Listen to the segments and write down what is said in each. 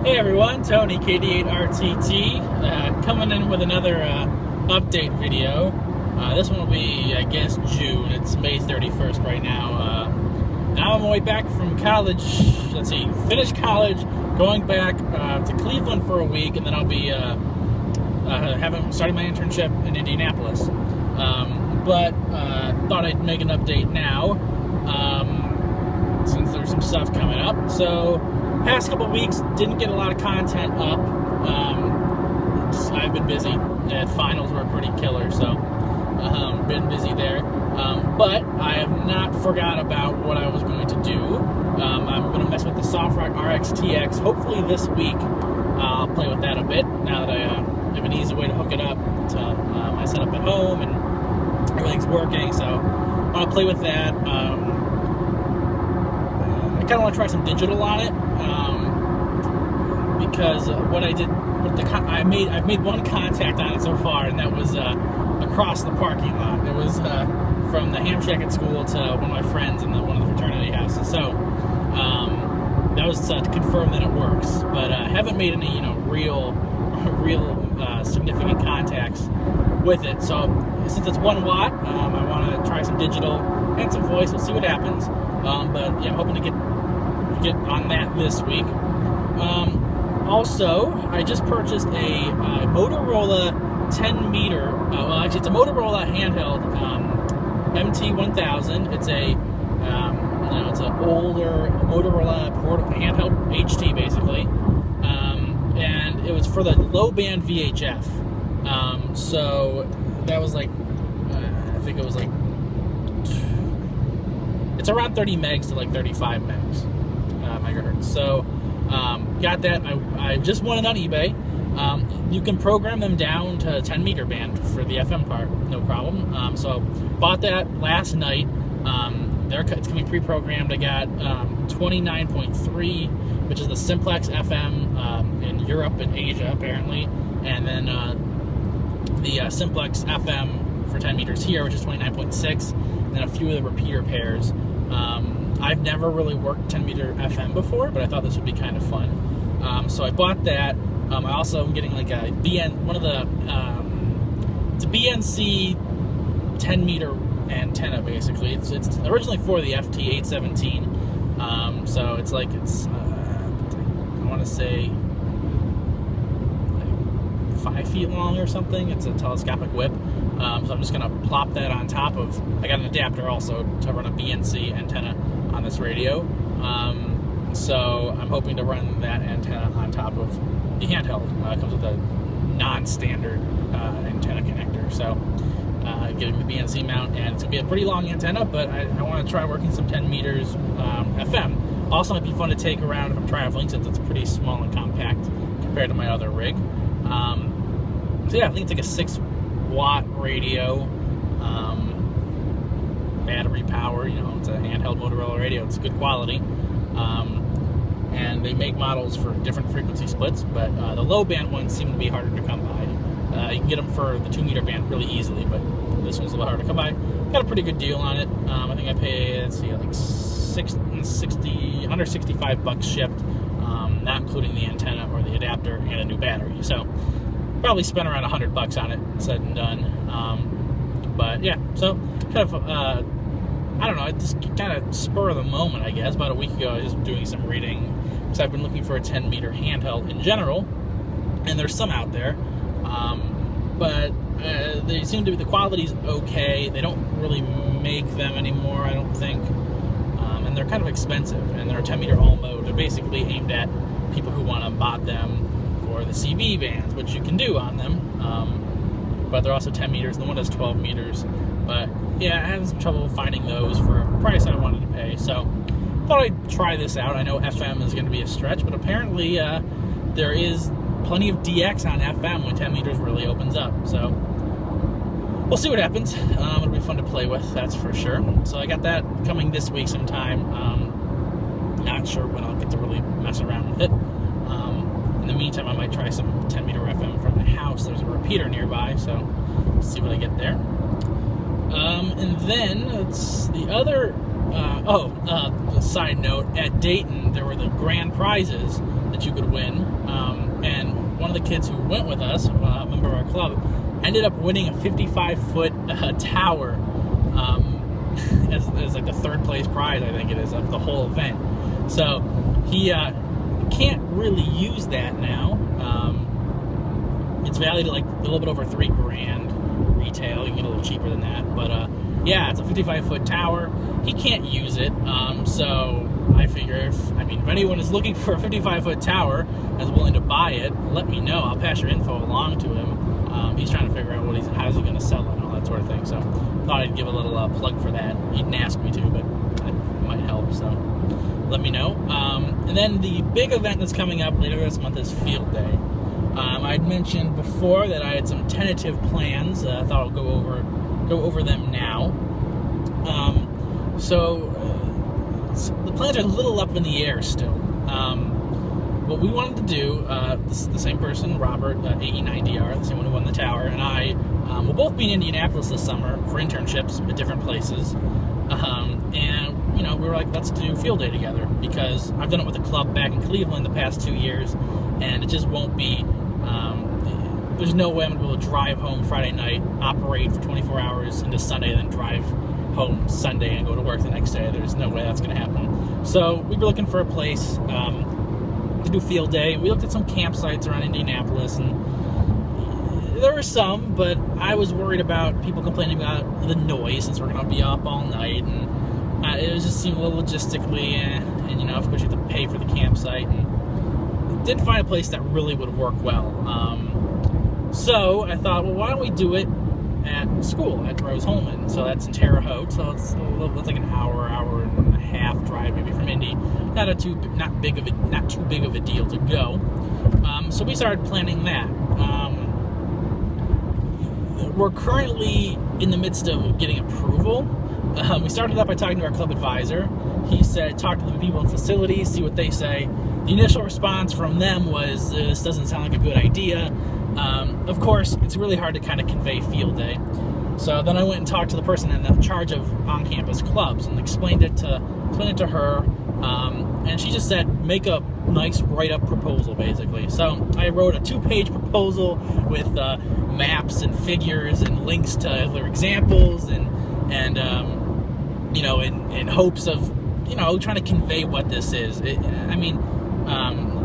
Hey everyone, Tony KD8RTT coming in with another update video. This one will be, I guess, June. It's May 31st right now. Now I'm on my way back from college. Let's see, finished college, going back to Cleveland for a week, and then I'll be starting my internship in Indianapolis. But thought I'd make an update now since there's some stuff coming up. So past couple weeks, didn't get a lot of content up. I've been busy. Finals were pretty killer, so been busy there. But I have not forgot about what I was going to do. I'm going to mess with the SoftRock RX-TX. Hopefully this week I'll play with that a bit, now that I have an easy way to hook it up to my setup at home and everything's working. So I want to play with that. I kind of want to try some digital on it, because what I did with I've made one contact on it so far, and that was across the parking lot. It was from the ham shack at school to one of my friends in one of the fraternity houses. So that was to confirm that it works, but I haven't made any real significant contacts with it. So since it's 1 watt, I want to try some digital and some voice. We'll see what happens. But yeah, I'm hoping to get on that this week. Also, I just purchased a Motorola 10 meter. Well, actually, it's a Motorola handheld MT1000. It's it's an older Motorola handheld HT basically, and it was for the low band VHF. So that was like, I think it was like, it's around 30 megs to like 35 megahertz. So got that. I just won it on eBay. You can program them down to 10 meter band for the FM part, no problem. So bought that last night. It's gonna be pre-programmed. I got 29.3, which is the Simplex FM in Europe and Asia apparently, and then the Simplex FM for 10 meters here, which is 29.6, and then a few of the repeater pairs. I've never really worked 10 meter FM before, but I thought this would be kind of fun. So I bought that. I also am getting like it's a BNC 10 meter antenna basically. It's originally for the FT817. So it's I want to say like 5 feet long or something. It's a telescopic whip. So I'm just gonna plop that on top of. I got an adapter also to run a BNC antenna on this radio. So I'm hoping to run that antenna on top of the handheld. It comes with a non-standard antenna connector. So getting the BNC mount, and it's gonna be a pretty long antenna, but I want to try working some 10 meters FM. Also, might be fun to take around if I'm traveling, since it's pretty small and compact compared to my other rig. So yeah, I think it's like a 6 watt radio, battery power. It's a handheld Motorola radio. It's good quality, and they make models for different frequency splits, but the low band ones seem to be harder to come by. You can get them for the 2 meter band really easily, but this one's a little harder to come by. Got a pretty good deal on it. I think I paid, let's see, like $165 shipped, not including the antenna or the adapter and a new battery. So probably spent around $100 on it, said and done. But yeah, so kind of, I don't know, just kind of spur of the moment, I guess. About a week ago, I was just doing some reading, because I've been looking for a 10 meter handheld in general, and there's some out there. But they seem to be, the quality's okay. They don't really make them anymore, I don't think. And they're kind of expensive, and they're a 10 meter all mode. They're basically aimed at people who want to bot them for the CB bands, which you can do on them. But they're also 10 meters, and the one does 12 meters. But yeah, I had some trouble finding those for a price I wanted to pay. So thought I'd try this out. I know FM is going to be a stretch, but apparently there is plenty of DX on FM when 10 meters really opens up. So we'll see what happens. It'll be fun to play with, that's for sure. So I got that coming this week sometime. Not sure when I'll get to really mess around with it. In the meantime, I might try some 10 meter FM from my house. There's a repeater nearby, so we'll see what I get there. And then it's the other side note, at Dayton there were the grand prizes that you could win. And one of the kids who went with us, a member of our club, ended up winning a 55-foot tower as like the third place prize, I think it is, of the whole event. So he can't really use that now. It's valued at like a little bit over $3,000 retail. You can get a little cheaper than that, but yeah, it's a 55-foot tower. He can't use it, so I figure if anyone is looking for a 55-foot tower and is willing to buy it, let me know. I'll pass your info along to him. He's trying to figure out how's he going to sell it and all that sort of thing. So thought I'd give a little plug for that. He didn't ask me to, but it might help. So let me know. And then the big event that's coming up later this month is Field Day. I'd mentioned before that I had some tentative plans. I thought I'll go over them now. So the plans are a little up in the air still. What we wanted to do, the same person, Robert, AE9DR, the same one who won the tower, and I will both be in Indianapolis this summer for internships at different places. And, we were like, let's do Field Day together, because I've done it with a club back in Cleveland the past 2 years, and it just won't be, there's no way I'm going to be able to drive home Friday night, operate for 24 hours into Sunday, then drive home Sunday and go to work the next day. There's no way that's going to happen. So we were looking for a place to do Field Day. We looked at some campsites around Indianapolis, and there were some, but I was worried about people complaining about the noise since we're going to be up all night, and it just seemed a little logistically, and of course you have to pay for the campsite, and didn't find a place that really would work well. So I thought, well, why don't we do it at school at Rose-Hulman? So that's in Terre Haute, so it's like an hour and a half drive maybe from Indy. Not too big of a deal to go. So we started planning that. We're currently in the midst of getting approval. We started out by talking to our club advisor. He said, talk to the people in facilities, see what they say. The initial response from them was, this doesn't sound like a good idea. Of course, it's really hard to kind of convey Field Day. So then I went and talked to the person in charge of on-campus clubs and explained it to her. And she just said, make a nice write-up proposal, basically. So I wrote a 2-page proposal with maps and figures and links to other examples, and in hopes of trying to convey what this is.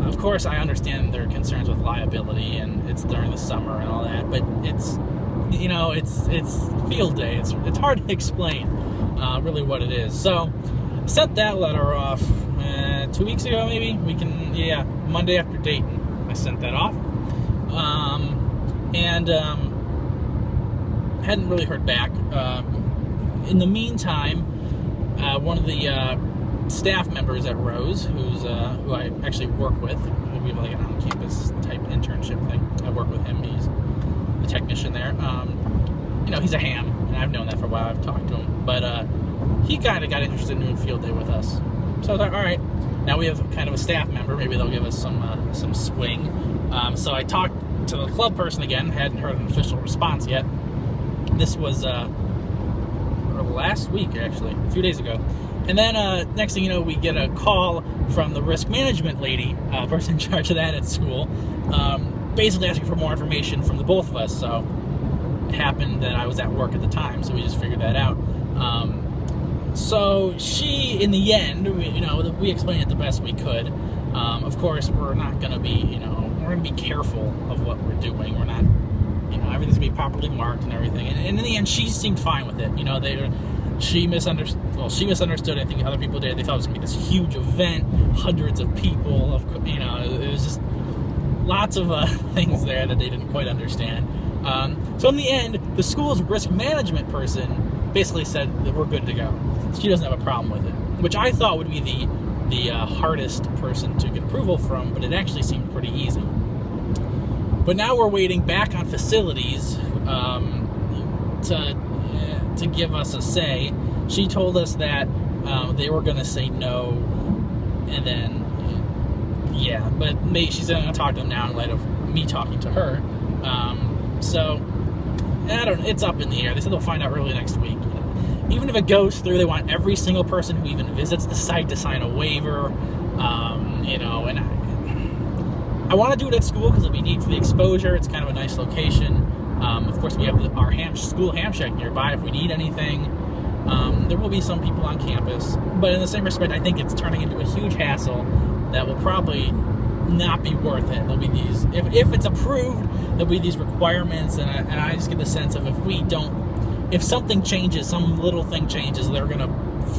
Of course, I understand there are concerns with liability, and it's during the summer and all that, but it's Field Day. It's hard to explain really what it is. So I sent that letter off 2 weeks ago, maybe. Monday after Dayton, I sent that off, and hadn't really heard back. In the meantime, one of the staff members at Rose, who I actually work with, we have like an on-campus type internship thing. I work with him. He's the technician there. He's a ham, and I've known that for a while. I've talked to him, but he kind of got interested in doing Field Day with us. So I thought, all right, now we have kind of a staff member. Maybe they'll give us some swing. So I talked to the club person again. Hadn't heard an official response yet. This was last week, actually, a few days ago. And then next thing you know, we get a call from the risk management lady, person in charge of that at school, basically asking for more information from the both of us. So it happened that I was at work at the time, so we just figured that out. So she, in the end, we explained it the best we could. Of course, we're not going to be, we're going to be careful of what we're doing. We're not, everything's going to be properly marked and everything. And in the end, she seemed fine with it. She misunderstood. I think other people did. They thought it was going to be this huge event, hundreds of people. It was just lots of things there that they didn't quite understand. So in the end, the school's risk management person basically said that we're good to go. She doesn't have a problem with it, which I thought would be the hardest person to get approval from, but it actually seemed pretty easy. But now we're waiting back on facilities to give us a say. She told us that they were going to say no, and then but she's going to talk to them now in light of me talking to her. So I don't know, it's up in the air. They said they'll find out early next week. Even if it goes through, they want every single person who even visits the site to sign a waiver, and I want to do it at school because it'll be neat for the exposure. It's kind of a nice location. Of course, we have our school ham shack nearby if we need anything. There will be some people on campus, but in the same respect, I think it's turning into a huge hassle that will probably not be worth it. There'll be these, if it's approved, there'll be these requirements, and I just get the sense of if something changes, some little thing changes, they're gonna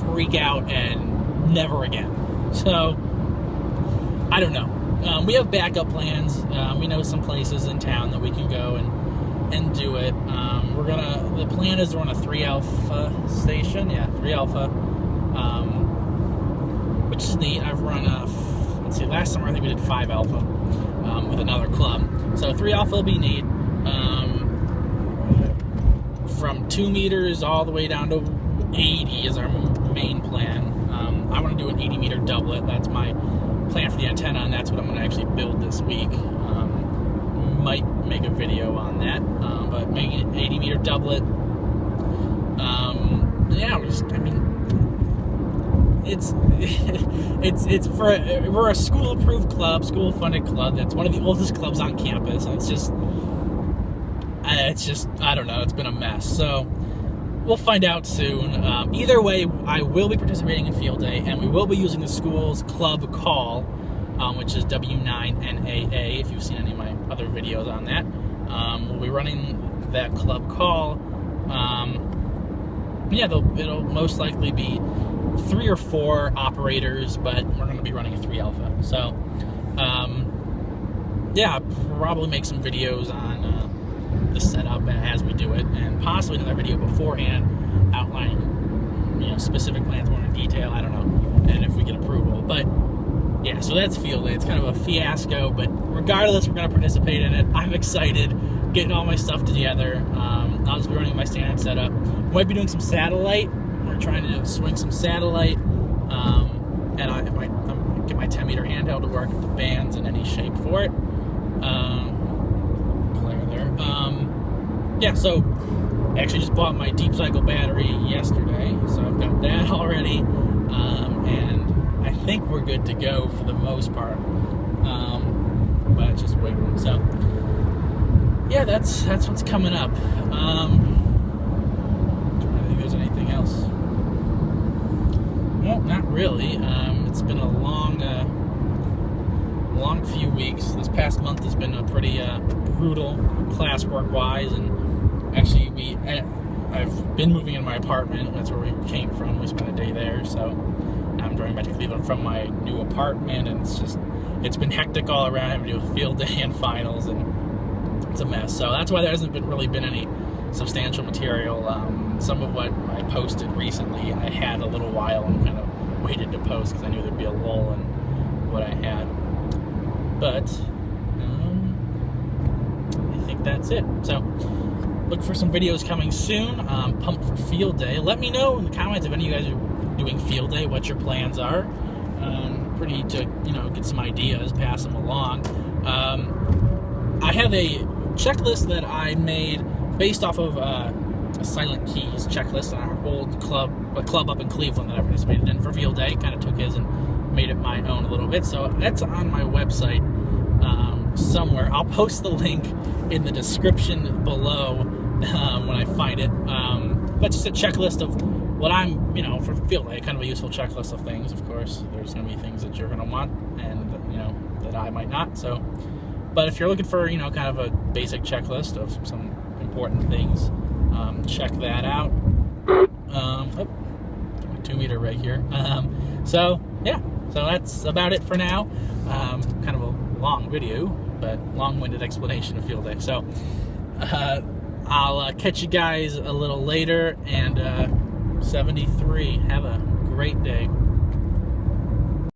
freak out and never again. So I don't know. We have backup plans. We know some places in town that we can go and do it. The plan is to run a 3 Alpha station. Yeah, 3 Alpha. Which is neat. I've run let's see, last summer I think we did 5 Alpha with another club. So 3 Alpha will be neat. From 2 meters all the way down to 80 is our main plan. I want to do an 80 meter doublet. That's my plan for the antenna, and that's what I'm going to actually build this week. Might make a video on that, but making an 80 meter doublet. Yeah, we're a school approved club, school funded club. That's one of the oldest clubs on campus, and it's just I don't know. It's been a mess. So we'll find out soon. Either way, I will be participating in field day, and we will be using the school's club call, which is W9NAA, if you've seen any of my other videos on that. We'll be running that club call. Yeah, it'll most likely be 3 or 4 operators, but we're going to be running a 3 Alpha. So, yeah, I'll probably make some videos on the setup as we do it, and possibly another video beforehand outlining, specific plans more in detail. I don't know, and if we get approval. But yeah, so that's field day. It's kind of a fiasco, but regardless, we're going to participate in it. I'm excited, getting all my stuff together. I'll just be running my standard setup. Might be doing some satellite. We're trying to swing some satellite, and if I get my 10 meter handheld to work, if the band's in any shape for it. Clear there. Yeah, so I actually just bought my deep cycle battery yesterday, so I've got that already, and I think we're good to go for the most part, but it's just waiting. So yeah, that's what's coming up. I don't think there's anything else. Well, not really. It's been a long few weeks. This past month has been a pretty brutal classwork wise, and actually I've been moving in my apartment. That's where we came from. We spent a day there, so I'm driving back to Cleveland from my new apartment, and it's been hectic all around, having to do a field day and finals, and it's a mess. So that's why there hasn't really been any substantial material. Some of what I posted recently, I had a little while and kind of waited to post because I knew there'd be a lull in what I had. But I think that's it. So look for some videos coming soon. Pumped for field day. Let me know in the comments if any of you guys are doing field day, what your plans are. Pretty to get some ideas, pass them along. I have a checklist that I made based off of a Silent Keys checklist on our old club, a club up in Cleveland that I participated in for field day. Kind of took his and made it my own a little bit. So that's on my website somewhere. I'll post the link in the description below when I find it. But just a checklist of what I'm, for field day, kind of a useful checklist of things. Of course, there's going to be things that you're going to want and, that I might not. So, but if you're looking for, kind of a basic checklist of some important things, check that out. 2 meter right here. So yeah, so that's about it for now. Kind of a long video, but long-winded explanation of field day. So I'll catch you guys a little later, and 73. Have a great day.